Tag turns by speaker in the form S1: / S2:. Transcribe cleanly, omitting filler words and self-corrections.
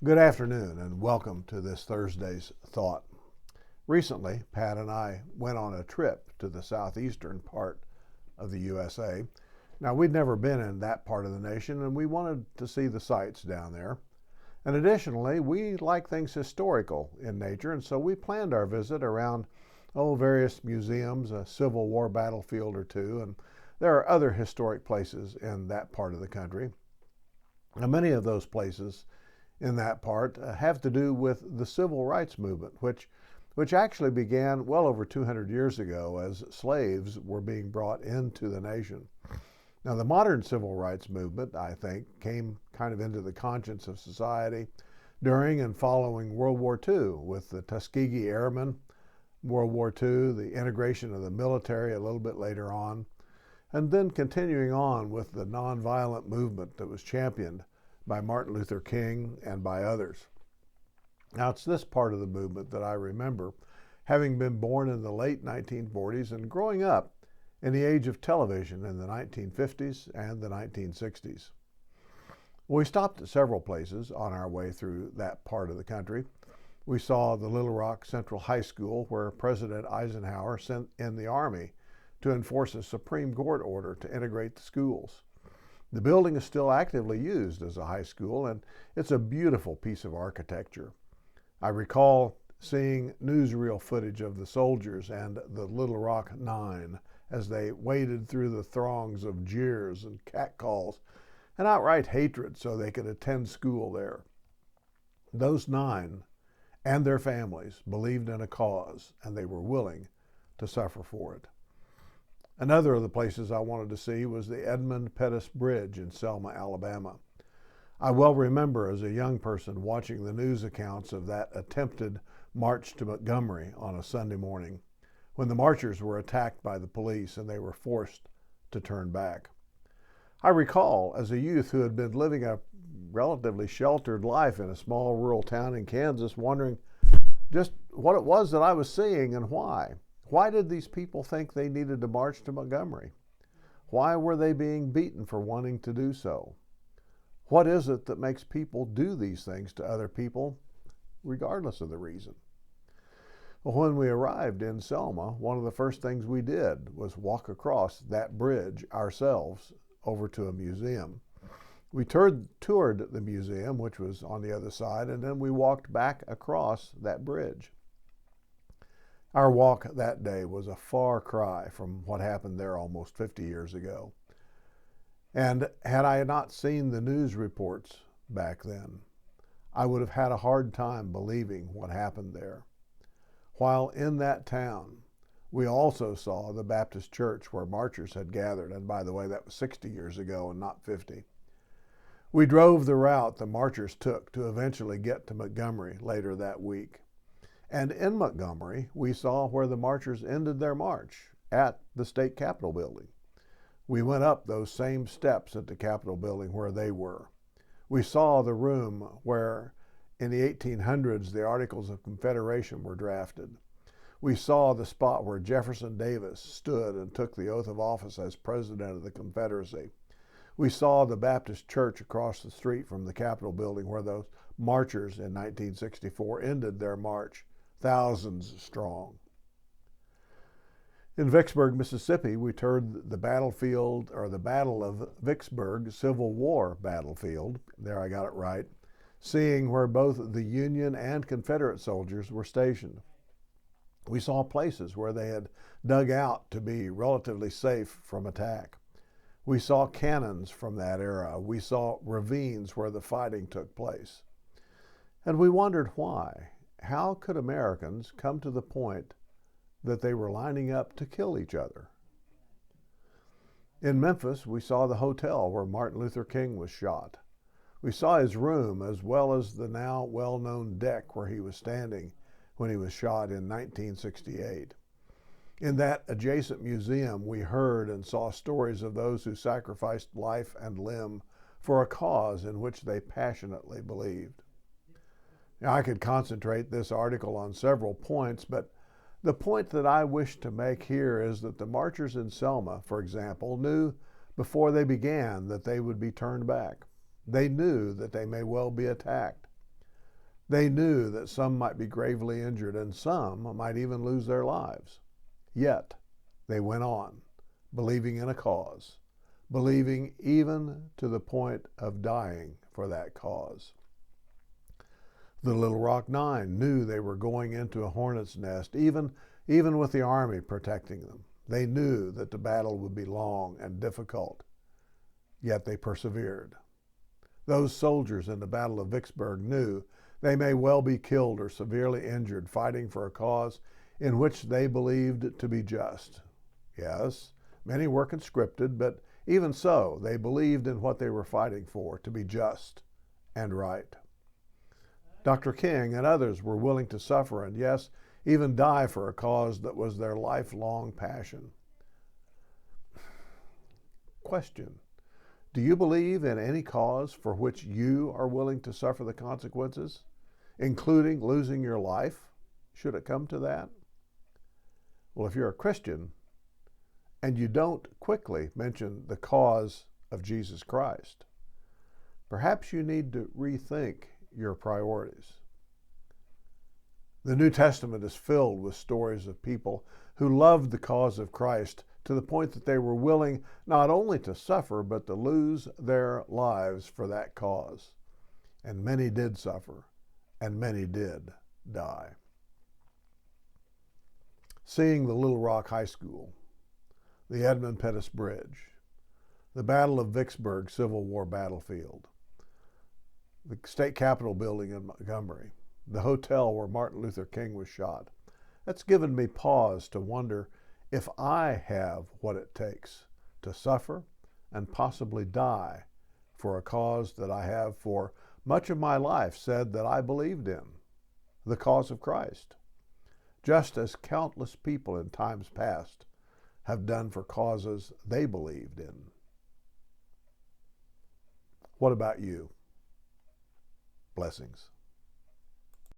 S1: Good afternoon and welcome to this Thursday's Thought. Recently, Pat and I went on a trip to the southeastern part of the USA. Now, we'd never been in that part of the nation and we wanted to see the sights down there. And additionally, we like things historical in nature, and so we planned our visit around various museums, a Civil War battlefield or two, and there are other historic places in that part of the country. Now, many of those places in that part have to do with the civil rights movement, which actually began well over 200 years ago as slaves were being brought into the nation. Now, the modern civil rights movement, I think, came kind of into the conscience of society during and following World War II with the Tuskegee Airmen, World War II, the integration of the military a little bit later on, and then continuing on with the nonviolent movement that was championed by Martin Luther King and by others. Now, it's this part of the movement that I remember, having been born in the late 1940s and growing up in the age of television in the 1950s and the 1960s. We stopped at several places on our way through that part of the country. We saw the Little Rock Central High School, where President Eisenhower sent in the Army to enforce a Supreme Court order to integrate the schools. The building is still actively used as a high school, and it's a beautiful piece of architecture. I recall seeing newsreel footage of the soldiers and the Little Rock Nine as they waded through the throngs of jeers and catcalls and outright hatred so they could attend school there. Those nine and their families believed in a cause, and they were willing to suffer for it. Another of the places I wanted to see was the Edmund Pettus Bridge in Selma, Alabama. I well remember as a young person watching the news accounts of that attempted march to Montgomery on a Sunday morning, when the marchers were attacked by the police and they were forced to turn back. I recall as a youth who had been living a relatively sheltered life in a small rural town in Kansas, wondering just what it was that I was seeing and why. Why did these people think they needed to march to Montgomery? Why were they being beaten for wanting to do so? What is it that makes people do these things to other people, regardless of the reason? Well, when we arrived in Selma, one of the first things we did was walk across that bridge ourselves over to a museum. We toured the museum, which was on the other side, and then we walked back across that bridge. Our walk that day was a far cry from what happened there almost 50 years ago. And had I not seen the news reports back then, I would have had a hard time believing what happened there. While in that town, we also saw the Baptist church where marchers had gathered, and by the way, that was 60 years ago and not 50. We drove the route the marchers took to eventually get to Montgomery later that week. And in Montgomery, we saw where the marchers ended their march, at the state capitol building. We went up those same steps at the capitol building where they were. We saw the room where in the 1800s the Articles of Confederation were drafted. We saw the spot where Jefferson Davis stood and took the oath of office as president of the Confederacy. We saw the Baptist church across the street from the Capitol building where those marchers in 1964 ended their march, thousands strong. In Vicksburg, Mississippi, we toured the battlefield, or the Battle of Vicksburg Civil War battlefield, there I got it right, seeing where both the Union and Confederate soldiers were stationed. We saw places where they had dug out to be relatively safe from attack. We saw cannons from that era. We saw ravines where the fighting took place. And we wondered why. How could Americans come to the point that they were lining up to kill each other? In Memphis, we saw the hotel where Martin Luther King was shot. We saw his room as well as the now well-known deck where he was standing when he was shot in 1968. In that adjacent museum, we heard and saw stories of those who sacrificed life and limb for a cause in which they passionately believed. Now, I could concentrate this article on several points, but the point that I wish to make here is that the marchers in Selma, for example, knew before they began that they would be turned back. They knew that they may well be attacked. They knew that some might be gravely injured and some might even lose their lives. Yet they went on, believing in a cause, believing even to the point of dying for that cause. The Little Rock Nine knew they were going into a hornet's nest, even with the army protecting them. They knew that the battle would be long and difficult, yet they persevered. Those soldiers in the Battle of Vicksburg knew they may well be killed or severely injured fighting for a cause in which they believed to be just. Yes, many were conscripted, but even so, they believed in what they were fighting for to be just and right. Dr. King and others were willing to suffer and, yes, even die for a cause that was their lifelong passion. Question: do you believe in any cause for which you are willing to suffer the consequences, including losing your life, should it come to that? Well, if you're a Christian and you don't quickly mention the cause of Jesus Christ, perhaps you need to rethink your priorities. The New Testament is filled with stories of people who loved the cause of Christ to the point that they were willing not only to suffer, but to lose their lives for that cause. And many did suffer, and many did die. Seeing the Little Rock High School, the Edmund Pettus Bridge, the Battle of Vicksburg Civil War battlefield, the state capitol building in Montgomery, the hotel where Martin Luther King was shot. That's given me pause to wonder if I have what it takes to suffer and possibly die for a cause that I have for much of my life said that I believed in, the cause of Christ, just as countless people in times past have done for causes they believed in. What about you? Blessings.